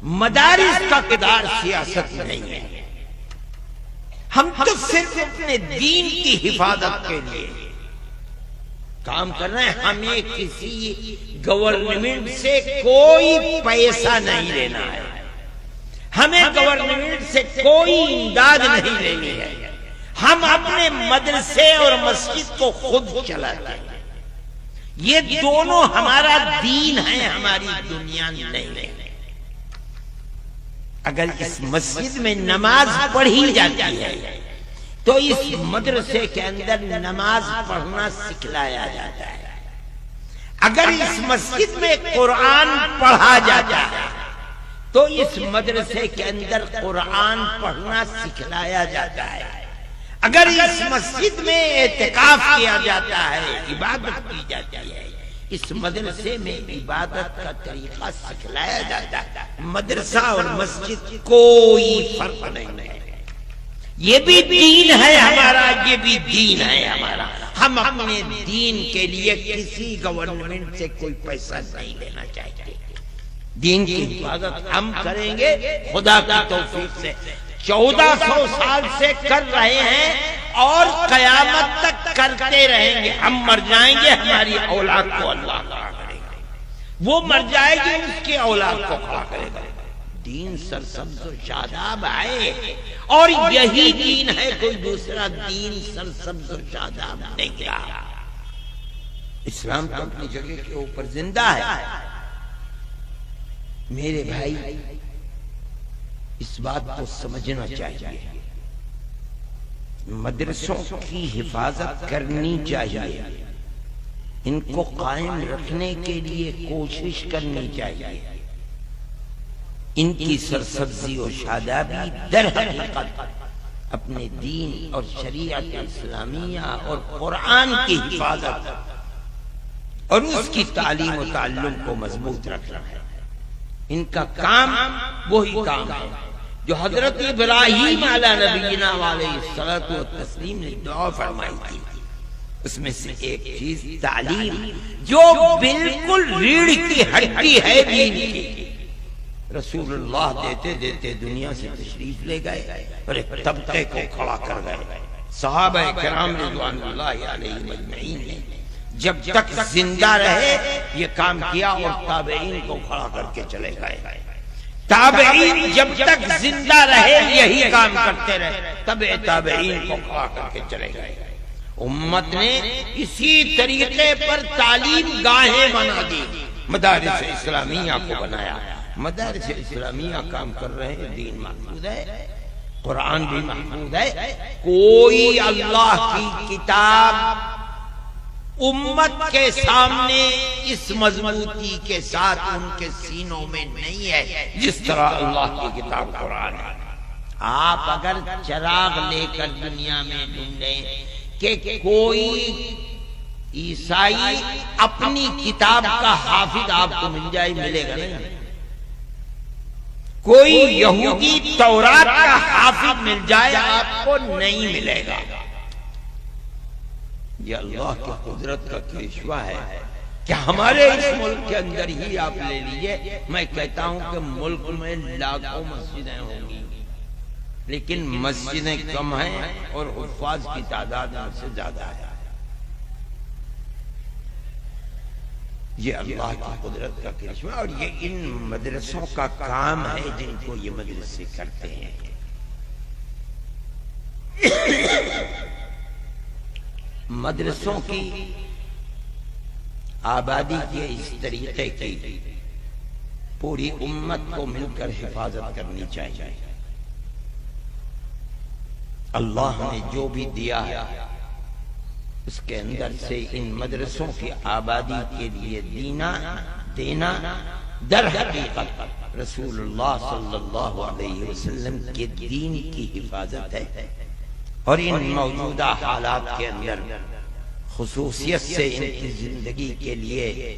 مدارس کا کردار سیاست نہیں ہے. ہم تو صرف اپنے دین کی حفاظت کے لیے کام کر رہے ہیں. ہمیں کسی گورنمنٹ سے کوئی پیسہ نہیں لینا ہے. ہمیں گورنمنٹ سے کوئی امداد نہیں لینی ہے. ہم اپنے مدرسے اور مسجد کو خود چلاتے ہیں. یہ دونوں ہمارا دین ہے, ہماری دنیا نہیں ہے. اگر اس مسجد میں نماز پڑھی جاتی ہے تو اس مدرسے کے اندر نماز پڑھنا سکھلایا جاتا ہے. اگر اس مسجد میں قرآن پڑھا جاتا ہے تو اس مدرسے کے اندر قرآن پڑھنا سکھلایا جاتا ہے. اگر اس مسجد میں اعتکاف کیا جاتا ہے, عبادت کی جاتی ہے, اس مدرسے میں عبادت کا طریقہ سکھلایا جاتا ہے. مدرسہ اور مسجد کوئی فرق نہیں ہے. یہ بھی دین ہے ہمارا, یہ بھی دین ہے ہمارا. ہم اپنے دین کے لیے کسی گورنمنٹ سے کوئی پیسہ نہیں لینا چاہتے. دین کی حفاظت ہم کریں گے خدا کی توفیق سے. 1400 سال سے کر رہے ہیں اور قیامت تک کرتے رہیں گے. ہم مر جائیں گے, ہماری اولاد کو اللہ کھڑا کرے گا. وہ مر جائے گی, اس کی اولاد کو کھڑا کرے گا. دین سرسبز و شاداب ہے اور یہی دین ہے, کوئی دوسرا دین سرسبز و شاداب نہیں رہا. اسلام تو اپنی جگہ کے اوپر زندہ ہے. میرے بھائی, اس بات کو سمجھنا چاہیے. مدرسوں کی حفاظت کرنی چاہیے, ان کو قائم رکھنے کے لیے کوشش کرنی چاہیے. ان کی سرسبزی و شادابی در حقیقت اپنے دین اور شریعت اسلامیہ اور قرآن کی حفاظت اور اس کی تعلیم و تعلم کو مضبوط رکھنا ہے. ان کا کام وہی کام ہے جو حضرت ابراہیم علیہ نبینا علیہ الصلوۃ والتسلیم نے دعا فرمائی تھی. اس میں سے ایک چیز تعلیم, جو بالکل ریڑھ کی ہڈی ہے دین کی. رسول اللہ دیتے دیتے دنیا سے تشریف لے گئے اور ایک طبقے کو کھڑا کر گئے. صحابہ کرام رضوان اللہ علیہم اجمعین نے جب تک زندہ رہے یہ کام کیا اور تابعین کو کھڑا کر کے چلے گئے. تابعین جب تک زندہ رہے یہی کام کرتے رہے, تب تابعین کو کھڑا کر کے چلے گئے. امت نے اسی طریقے پر تعلیم گاہیں بنا دی, مدارس اسلامیہ کو بنایا. مدارس اسلامیہ کام کر رہے ہیں, دین محفوظ ہے, قرآن بھی محفوظ ہے. کوئی اللہ کی کتاب امت کے سامنے اس مضبوطی کے ساتھ ان کے سینوں میں نہیں ہے جس طرح اللہ کی کتاب قرآن ہے. آپ اگر چراغ لے کر دنیا میں ڈھونڈیں کہ کوئی عیسائی اپنی کتاب کا حافظ آپ کو مل جائے, ملے گا نہیں. کوئی یہودی تورات کا حافظ مل جائے آپ کو نہیں ملے گا. یہ اللہ کی قدرت کا کرشمہ ہے کہ ہمارے اس ملک کے اندر ہی آپ لے لیجئے. میں کہتا ہوں کہ ملک میں لاکھوں مسجدیں ہوں گی لیکن مسجدیں کم ہیں اور حفاظ کی تعداد ان سے زیادہ ہے. یہ اللہ کی قدرت کا کرشمہ اور یہ ان مدرسوں کا کام ہے جن کو یہ مدرسے کرتے ہیں. مدرسوں کی آبادی کے اس طریقے کی پوری امت کو مل کر حفاظت کرنی چاہیے. اللہ نے جو بھی دیا ہے اس کے اندر سے ان مدرسوں کی آبادی کے لیے دینا در حقیقت رسول اللہ صلی اللہ علیہ وسلم کے دین کی حفاظت ہے. اور ان موجودہ حالات کے اندر خصوصیت سے ان کی زندگی کے لیے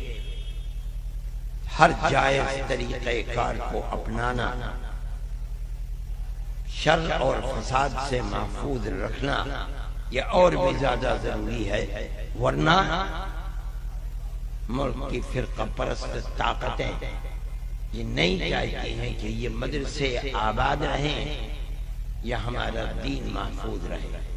ہر جائز طریقہ کار کو اپنانا, شر اور فساد سے محفوظ رکھنا یہ اور بھی زیادہ ضروری ہے. ورنہ ملک کی فرقہ پرست طاقتیں یہ نہیں چاہتے ہیں کہ یہ مدرسے آباد رہیں یا ہمارا دین محفوظ رہے۔